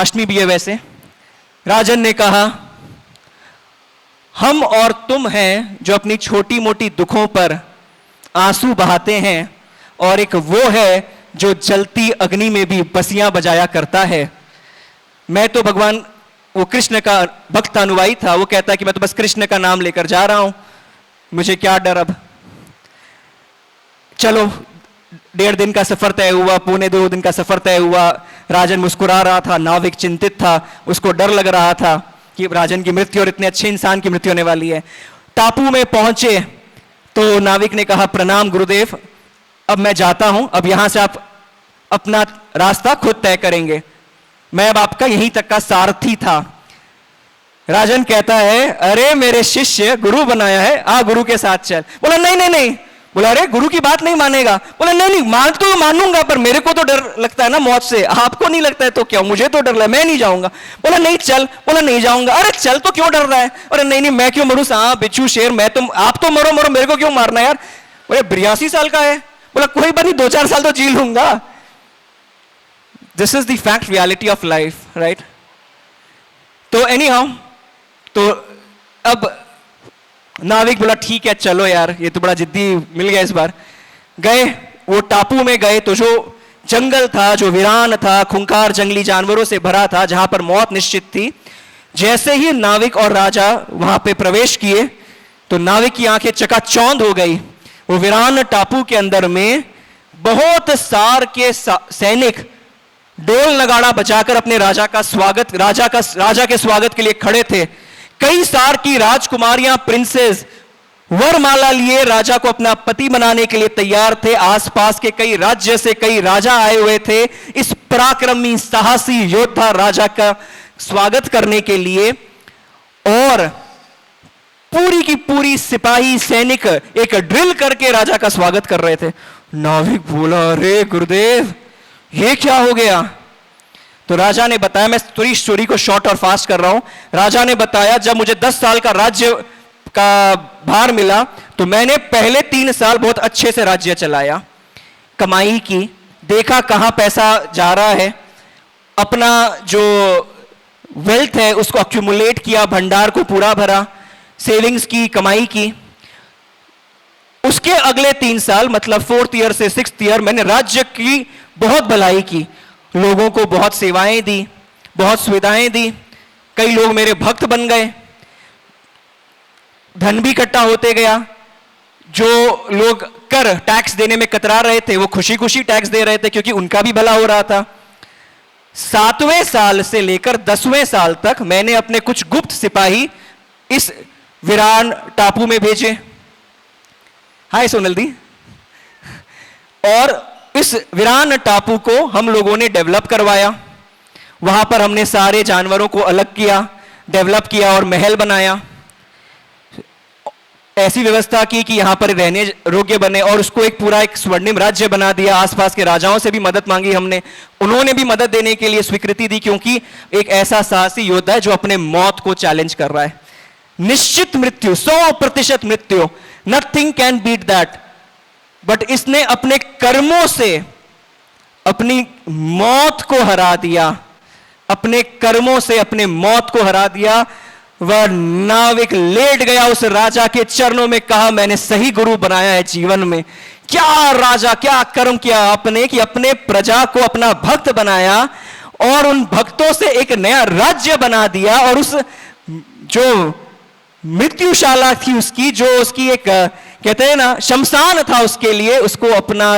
अष्टमी भी है वैसे। राजन ने कहा, हम और तुम हैं जो अपनी छोटी मोटी दुखों पर आंसू बहाते हैं, और एक वो है जो जलती अग्नि में भी बसियां बजाया करता है। मैं तो भगवान, वो कृष्ण का भक्त अनुयायी था, वो कहता है कि मैं तो बस कृष्ण का नाम लेकर जा रहा हूं, मुझे क्या डर अब। चलो 1.5 दिन का सफर तय हुआ, 1.25 दिन का सफर तय हुआ। राजन मुस्कुरा रहा था, नाविक चिंतित था, उसको डर लग रहा था कि राजन की मृत्यु और इतने अच्छे इंसान की मृत्यु होने वाली है। टापू में पहुंचे तो नाविक ने कहा, प्रणाम गुरुदेव, अब मैं जाता हूं, अब यहां से आप अपना रास्ता खुद तय करेंगे, मैं अब आपका यहीं तक का सारथी था। राजन कहता है, अरे मेरे शिष्य, गुरु बनाया है, आ गुरु के साथ चल। बोला नहीं नहीं नहीं। बोला अरे गुरु की बात नहीं मानेगा। बोला नहीं नहीं, मान तो मानूंगा, पर मेरे को तो डर लगता है ना मौत से, आपको नहीं लगता है तो क्या, मुझे तो डर लगा, मैं नहीं जाऊंगा। बोला नहीं चल। बोला नहीं जाऊंगा। अरे चल, तो क्यों डर रहा है? अरे नहीं नहीं, मैं क्यों मरूं, सांप बिच्छू शेर, मैं तो, आप तो मरो मरो, मेरे को क्यों मारना यार। बोले 82 साल का है। बोला कोई बात नहीं, 2-4 साल तो जी लूंगा। This is the fact reality of life, right. तो एनी हाउ, तो अब नाविक बोला ठीक है चलो यार, ये तो बड़ा जिद्दी मिल गया इस बार। गए, वो टापू में गए तो जो जंगल था, जो वीरान था, खूंखार जंगली जानवरों से भरा था, जहां पर मौत निश्चित थी। जैसे ही नाविक और राजा वहां पे प्रवेश किए तो नाविक की आंखें चकाचौंध हो गई। वो वीरान टापू के अंदर में बहुत सार के सैनिक ढोल नगाड़ा बजाकर अपने राजा के स्वागत के लिए खड़े थे। कई सार की राजकुमारियां, प्रिंसेस वरमाला लिए राजा को अपना पति बनाने के लिए तैयार थे। आसपास के कई राज्य से कई राजा आए हुए थे इस पराक्रमी साहसी योद्धा राजा का स्वागत करने के लिए, और पूरी की पूरी सिपाही सैनिक एक ड्रिल करके राजा का स्वागत कर रहे थे। नाविक बोला, अरे गुरुदेव ये क्या हो गया? तो राजा ने बताया, मैं पूरी स्टोरी को शॉर्ट और फास्ट कर रहा हूं। राजा ने बताया, जब मुझे 10 साल का राज्य का भार मिला तो मैंने पहले 3 साल बहुत अच्छे से राज्य चलाया, कमाई की, देखा कहां पैसा जा रहा है, अपना जो वेल्थ है उसको अक्यूमुलेट किया, भंडार को पूरा भरा, सेविंग्स की, कमाई की। उसके अगले 3 साल मतलब 4th ईयर से 6th ईयर मैंने राज्य की बहुत भलाई की, लोगों को बहुत सेवाएं दी, बहुत सुविधाएं दी, कई लोग मेरे भक्त बन गए, धन भी इकट्ठा होते गया। जो लोग कर टैक्स देने में कतरा रहे थे वो खुशी खुशी टैक्स दे रहे थे क्योंकि उनका भी भला हो रहा था। 7वें साल से लेकर 10वें साल तक मैंने अपने कुछ गुप्त सिपाही इस वीरान टापू में भेजे। हाय सोनल दी। और इस वीरान टापू को हम लोगों ने डेवलप करवाया, वहां पर हमने सारे जानवरों को अलग किया, डेवलप किया और महल बनाया, ऐसी व्यवस्था की कि यहां पर रहने योग्य बने, और उसको एक पूरा एक स्वर्णिम राज्य बना दिया। आसपास के राजाओं से भी मदद मांगी हमने, उन्होंने भी मदद देने के लिए स्वीकृति दी, क्योंकि एक ऐसा साहसी योद्धा है जो अपने मौत को चैलेंज कर रहा है। निश्चित मृत्यु, 100% मृत्यु, nothing can beat that. But इसने अपने कर्मों से अपनी मौत को हरा दिया, अपने कर्मों से अपने मौत को हरा दिया। वह नाविक लेट गया उस राजा के चरणों में, कहा मैंने सही गुरु बनाया है जीवन में। क्या राजा, क्या कर्म किया आपने कि अपने प्रजा को अपना भक्त बनाया और उन भक्तों से एक नया राज्य बना दिया, और उस जो मृत्युशाला थी उसकी, जो उसकी एक कहते हैं ना शमशान था उसके लिए, उसको अपना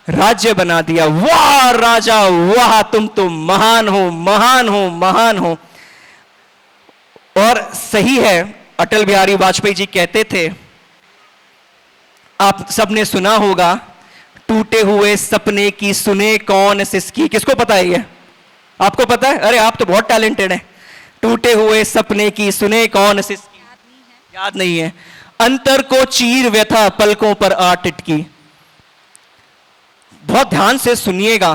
राज्य बना दिया। वाह राजा वाह, तुम तो महान हो, महान हो, महान हो। और सही है, अटल बिहारी वाजपेयी जी कहते थे, आप सबने सुना होगा, टूटे हुए सपने की सुने कौन सिसकी। किसको पता है ये? आपको पता है? अरे आप तो बहुत टैलेंटेड हैं। टूटे हुए सपने की सुने कौन सिसकी, याद नहीं है। अंतर को चीर व्यथा पलकों पर आ टिटकी। बहुत ध्यान से सुनिएगा,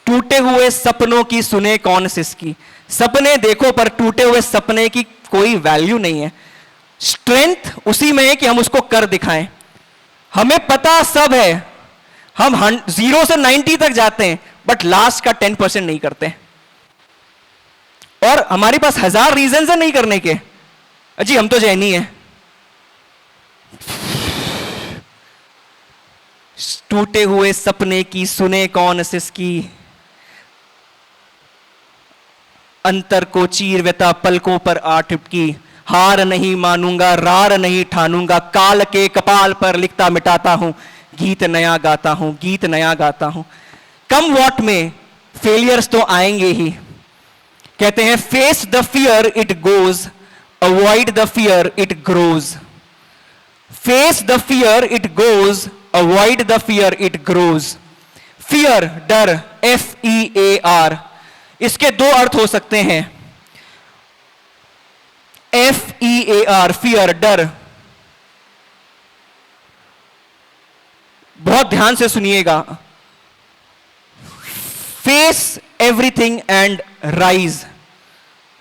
टूटे हुए सपनों की सुने कौन सिसकी। सपने देखो पर टूटे हुए सपने की कोई वैल्यू नहीं है। स्ट्रेंथ उसी में है कि हम उसको कर दिखाएं। हमें पता सब है, हम 0 से 90 तक जाते हैं, बट लास्ट का 10% नहीं करते। और हमारे पास 1000 रीजन है नहीं करने के। अजी हम तो जैनी है। टूटे हुए सपने की सुने कौन सिसकी, अंतर को चीर व्यथा पलकों पर आ टिपकी, हार नहीं मानूंगा रार नहीं ठानूंगा, काल के कपाल पर लिखता मिटाता हूं, गीत नया गाता हूं, गीत नया गाता हूं। कम वॉट में फेलियर्स तो आएंगे ही। कहते हैं face the fear it goes, avoid the fear it grows. Face the fear it goes, avoid the fear it grows. Fear डर, FEAR, इसके दो अर्थ हो सकते हैं। FEAR फियर डर। बहुत ध्यान से सुनिएगा। Face everything and rise.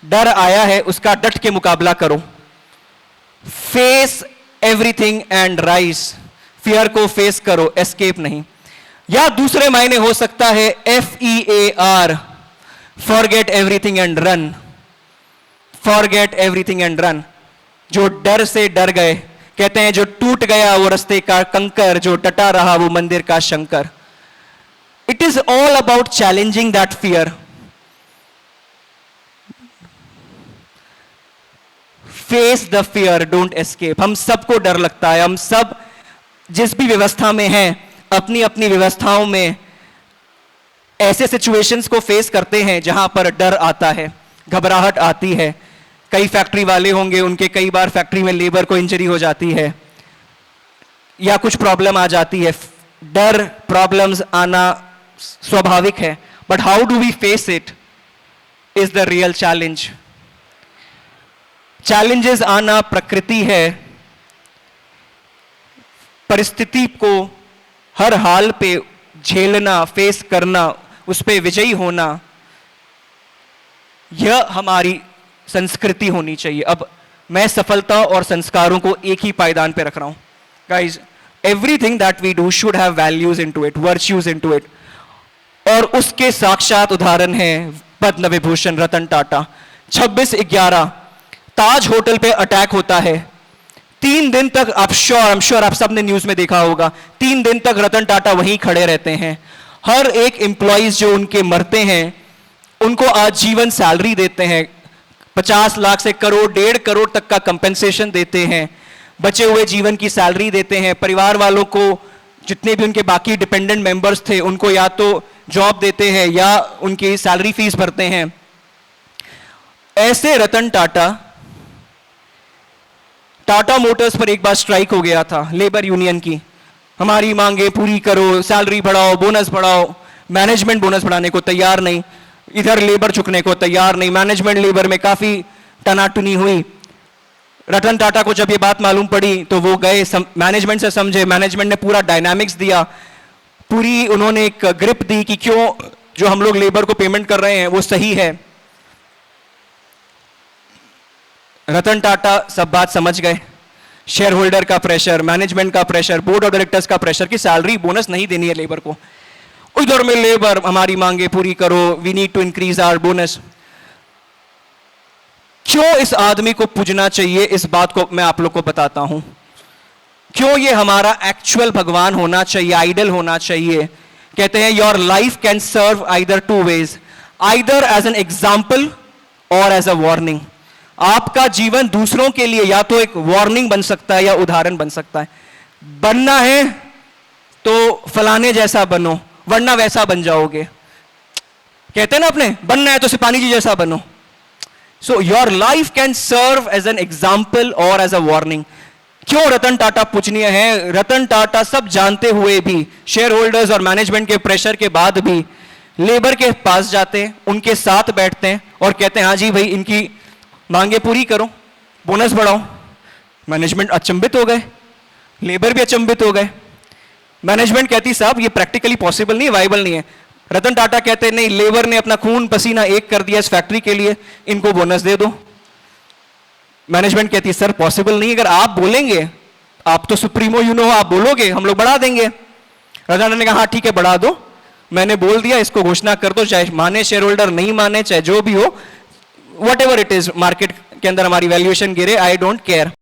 डर आया है, उसका डट के मुकाबला करो। Face everything and rise, fear को फेस करो, एस्केप नहीं। या दूसरे मायने हो सकता है FEAR, forget everything and run. Forget everything and run. जो डर से डर गए, कहते हैं जो टूट गया वो रास्ते का कंकर, जो डटा रहा वो मंदिर का Shankar. It is all about challenging that fear. Face the fear, don't escape. हम सबको डर लगता है, हम सब जिस भी व्यवस्था में हैं, अपनी अपनी व्यवस्थाओं में ऐसे सिचुएशंस को फेस करते हैं जहां पर डर आता है, घबराहट आती है। कई फैक्ट्री वाले होंगे, उनके कई बार फैक्ट्री में लेबर को इंजरी हो जाती है या कुछ प्रॉब्लम आ जाती है। डर, प्रॉब्लम्स आना स्वाभाविक है, but how do we face it is the real challenge. Challenges आना प्रकृति है। परिस्थिति को हर हाल पे झेलना, फेस करना, उस पे विजयी होना, यह हमारी संस्कृति होनी चाहिए। अब मैं सफलता और संस्कारों को एक ही पायदान पे रख रहा हूं। Guys, everything that we do should have values into it, virtues into it. और उसके साक्षात उदाहरण है पद्म विभूषण रतन टाटा। 26/11 ताज होटल पे अटैक होता है। 3 दिन तक आप श्योर आप सबने न्यूज में देखा होगा, 3 दिन तक रतन टाटा वहीं खड़े रहते हैं। हर एक एम्प्लॉइज जो उनके मरते हैं उनको आजीवन सैलरी देते हैं, 50 लाख से करोड़, 1.5 करोड़ तक का कंपेंसेशन देते हैं, बचे हुए जीवन की सैलरी देते हैं। परिवार वालों को, जितने भी उनके बाकी डिपेंडेंट मेंबर्स थे, उनको या तो जॉब देते हैं या उनकी सैलरी फीस भरते हैं। ऐसे रतन टाटा, टाटा मोटर्स पर एक बार स्ट्राइक हो गया था लेबर यूनियन की। हमारी मांगे पूरी करो, सैलरी बढ़ाओ, बोनस बढ़ाओ। मैनेजमेंट बोनस बढ़ाने को तैयार नहीं, इधर लेबर झुकने को तैयार नहीं। मैनेजमेंट लेबर में काफी टनाटनी हुई। रतन टाटा को जब ये बात मालूम पड़ी तो वो गए, मैनेजमेंट से समझे। मैनेजमेंट ने पूरा डायनामिक्स दिया, पूरी उन्होंने एक ग्रिप दी कि क्यों जो हम लोग लेबर को पेमेंट कर रहे हैं वो सही है। रतन टाटा सब बात समझ गए। शेयर होल्डर का प्रेशर, मैनेजमेंट का प्रेशर, बोर्ड ऑफ डायरेक्टर्स का प्रेशर कि सैलरी बोनस नहीं देनी है लेबर को। उधर में लेबर, हमारी मांगे पूरी करो, we need to increase our bonus. क्यों इस आदमी को पूजना चाहिए, इस बात को मैं आप लोग को बताता हूं। क्यों ये हमारा एक्चुअल भगवान होना चाहिए, आइडल होना चाहिए। कहते हैं your life can serve either 2 ways, either as an example और एज अ वार्निंग। आपका जीवन दूसरों के लिए या तो एक वार्निंग बन सकता है या उदाहरण बन सकता है। बनना है तो फलाने जैसा बनो, वरना वैसा बन जाओगे। कहते हैं ना अपने, बनना है तो सिपाही जी जैसा बनो। So your life can serve as an example और एज अ वार्निंग। क्यों रतन टाटा पूजनीय है? रतन टाटा सब जानते हुए भी, शेयर होल्डर्स और मैनेजमेंट के प्रेशर के बाद भी लेबर के पास जाते हैं, उनके साथ बैठते हैं और कहते हैं हाँ जी भाई इनकी मांगे पूरी करो, बोनस बढ़ाओ। मैनेजमेंट अचंभित हो गए, लेबर भी अचंभित हो गए। मैनेजमेंट कहती साहब ये प्रैक्टिकली पॉसिबल नहीं है, वाइबल नहीं है। रतन टाटा कहते नहीं, लेबर ने अपना खून पसीना एक कर दिया इस फैक्ट्री के लिए, इनको बोनस दे दो। मैनेजमेंट कहती सर पॉसिबल नहीं, अगर आप बोलेंगे, आप तो सुप्रीमो यूनो हो, आप बोलोगे हम लोग बढ़ा देंगे। रतन टाटा ने कहा हाँ ठीक है बढ़ा दो, मैंने बोल दिया, इसको घोषणा कर दो, चाहे माने शेयर होल्डर नहीं माने, चाहे जो भी हो, what ever it is, market के अंदर हमारी वैल्यूएशन गिरे, आई डोंट केयर।